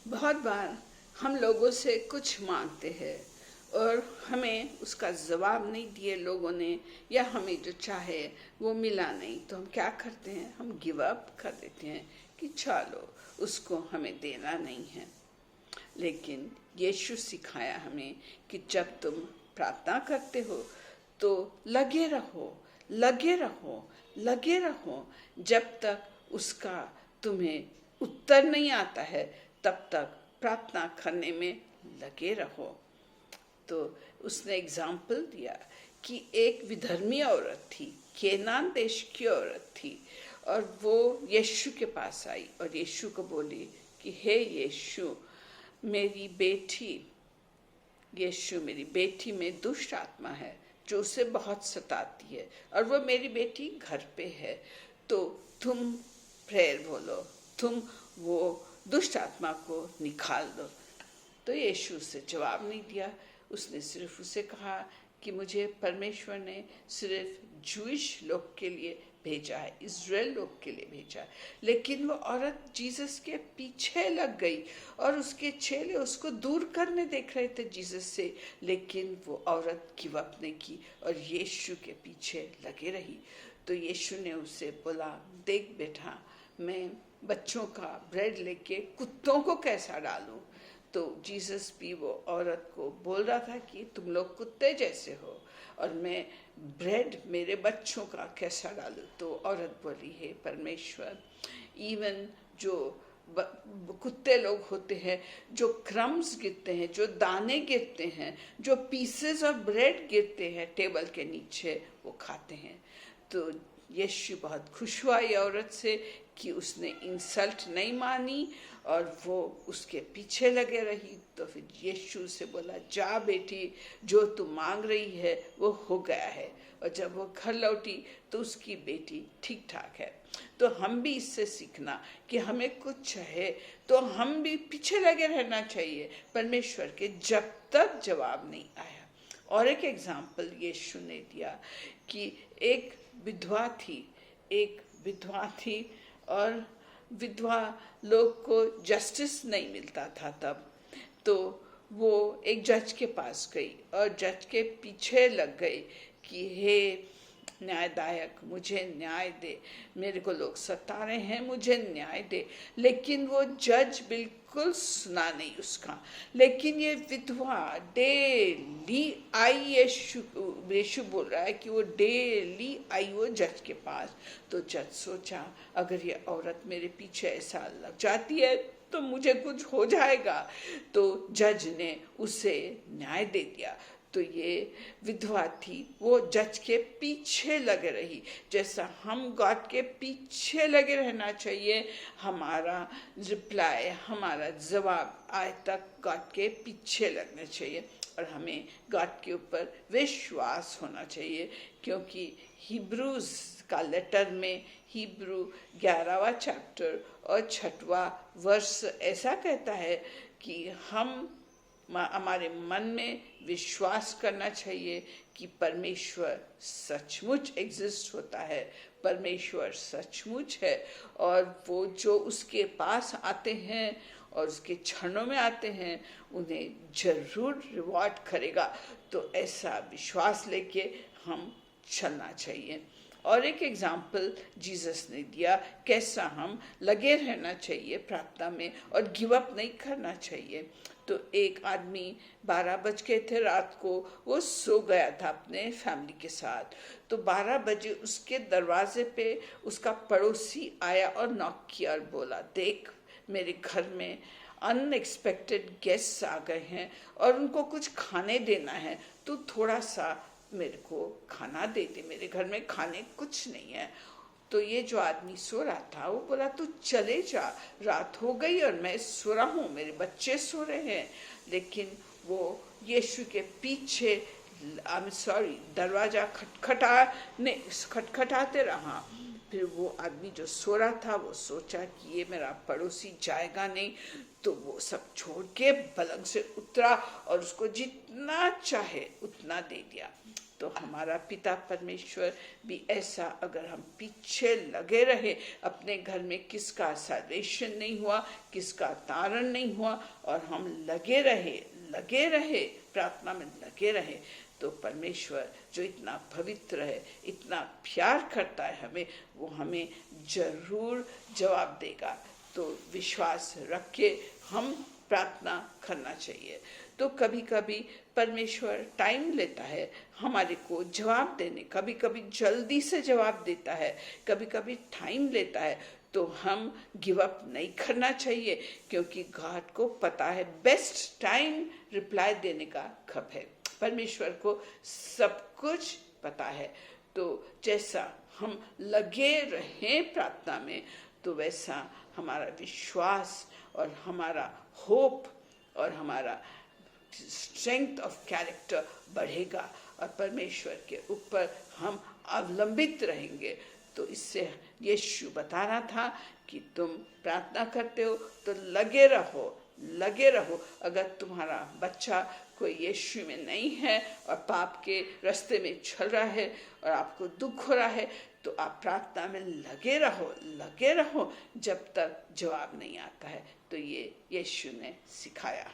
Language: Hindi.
बहुत बार हम लोगों से कुछ मांगते हैं और हमें उसका जवाब नहीं दिए लोगों ने, या हमें जो चाहे वो मिला नहीं, तो हम क्या करते हैं, हम गिव अप कर देते हैं कि चलो उसको हमें देना नहीं है। लेकिन यीशु सिखाया हमें कि जब तुम प्रार्थना करते हो तो लगे रहो, लगे रहो, लगे रहो, जब तक उसका तुम्हें उत्तर नहीं आता है तब तक प्रार्थना करने में लगे रहो। तो उसने एग्जाम्पल दिया कि एक विधर्मी औरत थी, केनान देश की औरत थी, और वो यीशु के पास आई और यीशु को बोली कि हे यीशु, मेरी बेटी मेरी बेटी में दुष्ट आत्मा है जो उसे बहुत सताती है, और वो मेरी बेटी घर पे है, तो तुम प्रेयर बोलो, तुम वो दुष्ट आत्मा को निकाल दो। तो यीशु उसे जवाब नहीं दिया, उसने सिर्फ उसे कहा कि मुझे परमेश्वर ने सिर्फ जूइश लोग के लिए भेजा है, इज़राइल लोग के लिए भेजा है। लेकिन वो औरत जीसस के पीछे लग गई और उसके चेले उसको दूर करने देख रहे थे जीसस से, लेकिन वो औरत गिव अप नहीं की और यीशु के पीछे लगे रही। तो यीशु ने उसे बोला, देख बेटा, मैं बच्चों का ब्रेड लेके कुत्तों को कैसा डालूं। तो जीसस भी वो औरत को बोल रहा था कि तुम लोग कुत्ते जैसे हो और मैं ब्रेड मेरे बच्चों का कैसा डालूं। तो औरत बोली, है परमेश्वर, इवन जो कुत्ते लोग होते हैं, जो क्रम्स गिरते हैं, जो दाने गिरते हैं, जो पीसेस ऑफ ब्रेड गिरते हैं टेबल के नीचे, वो खाते हैं। तो यीशु बहुत खुश हुआ ये औरत से कि उसने इंसल्ट नहीं मानी और वो उसके पीछे लगे रही। तो फिर यीशु से बोला, जा बेटी, जो तू मांग रही है वो हो गया है। और जब वो घर लौटी तो उसकी बेटी ठीक ठाक है। तो हम भी इससे सीखना कि हमें कुछ चाहे तो हम भी पीछे लगे रहना चाहिए परमेश्वर के, जब तक जवाब नहीं आया। और एक एग्जाम्पल यीशु ने दिया कि एक विधवा थी और विधवा लोग को जस्टिस नहीं मिलता था तब। तो वो एक जज के पास गई और जज के पीछे लग गई कि हे न्यायदायक, मुझे न्याय दे, मेरे को लोग सता रहे हैं, मुझे न्याय दे। लेकिन वो जज बिल्कुल सुना नहीं उसका। लेकिन ये विधवा डेली आई, यीशु बोल रहा है कि वो डेली आई वो जज के पास। तो जज सोचा, अगर ये औरत मेरे पीछे ऐसा लग जाती है तो मुझे कुछ हो जाएगा। तो जज ने उसे न्याय दे दिया। तो ये विधवा थी, वो जज के पीछे लगे रही। जैसा हम गॉड के पीछे लगे रहना चाहिए, हमारा रिप्लाई, हमारा जवाब आए तक गॉड के पीछे लगना चाहिए और हमें गॉड के ऊपर विश्वास होना चाहिए। क्योंकि हिब्रूज का लेटर में, हिब्रू 11वां चैप्टर और 6वां वर्ष ऐसा कहता है कि हमारे मन में विश्वास करना चाहिए कि परमेश्वर सचमुच एग्जिस्ट होता है, परमेश्वर सचमुच है, और वो जो उसके पास आते हैं और उसके क्षणों में आते हैं उन्हें जरूर रिवॉर्ड करेगा। तो ऐसा विश्वास लेके हम चलना चाहिए। और एक एग्जाम्पल जीसस ने दिया कैसा हम लगे रहना चाहिए प्रार्थना में और गिव अप नहीं करना चाहिए। तो एक आदमी 12 बज गए थे रात को, वो सो गया था अपने फैमिली के साथ। तो 12 बजे उसके दरवाजे पे उसका पड़ोसी आया और नॉक किया और बोला, देख मेरे घर में अनएक्सपेक्टेड गेस्ट्स आ गए हैं और उनको कुछ खाने देना है, तो थोड़ा सा मेरे को खाना दे दे, मेरे घर में खाने कुछ नहीं है। तो ये जो आदमी सो रहा था वो बोला, तू चले जा, रात हो गई और मैं सो रहा हूँ, मेरे बच्चे सो रहे हैं। लेकिन वो यीशु के पीछे दरवाजा खटखटाते रहा। फिर वो आदमी जो सो रहा था वो सोचा कि ये मेरा पड़ोसी जाएगा नहीं, तो वो सब छोड़ के पलंग से उतरा और उसको जितना चाहे उतना दे दिया। तो हमारा पिता परमेश्वर भी ऐसा, अगर हम पीछे लगे रहे, अपने घर में किसका सैल्वेशन नहीं हुआ, किसका तारण नहीं हुआ, और हम लगे रहे प्रार्थना में लगे रहे, तो परमेश्वर जो इतना पवित्र है, इतना प्यार करता है हमें, वो हमें जरूर जवाब देगा। तो विश्वास रख के हम प्रार्थना करना चाहिए। तो कभी कभी परमेश्वर टाइम लेता है हमारे को जवाब देने, कभी कभी जल्दी से जवाब देता है, कभी कभी टाइम लेता है। तो हम गिव अप नहीं करना चाहिए, क्योंकि गॉड को पता है बेस्ट टाइम रिप्लाई देने का कब है। परमेश्वर को सब कुछ पता है। तो जैसा हम लगे रहें प्रार्थना में, तो वैसा हमारा विश्वास और हमारा होप और हमारा स्ट्रेंथ ऑफ कैरेक्टर बढ़ेगा, और परमेश्वर के ऊपर हम अवलंबित रहेंगे। तो इससे यीशु बता रहा था कि तुम प्रार्थना करते हो तो लगे रहो। अगर तुम्हारा बच्चा कोई यीशु में नहीं है और पाप के रास्ते में चल रहा है और आपको दुख हो रहा है, तो आप प्रार्थना में लगे रहो जब तक जवाब नहीं आता है। तो ये यीशु ने सिखाया।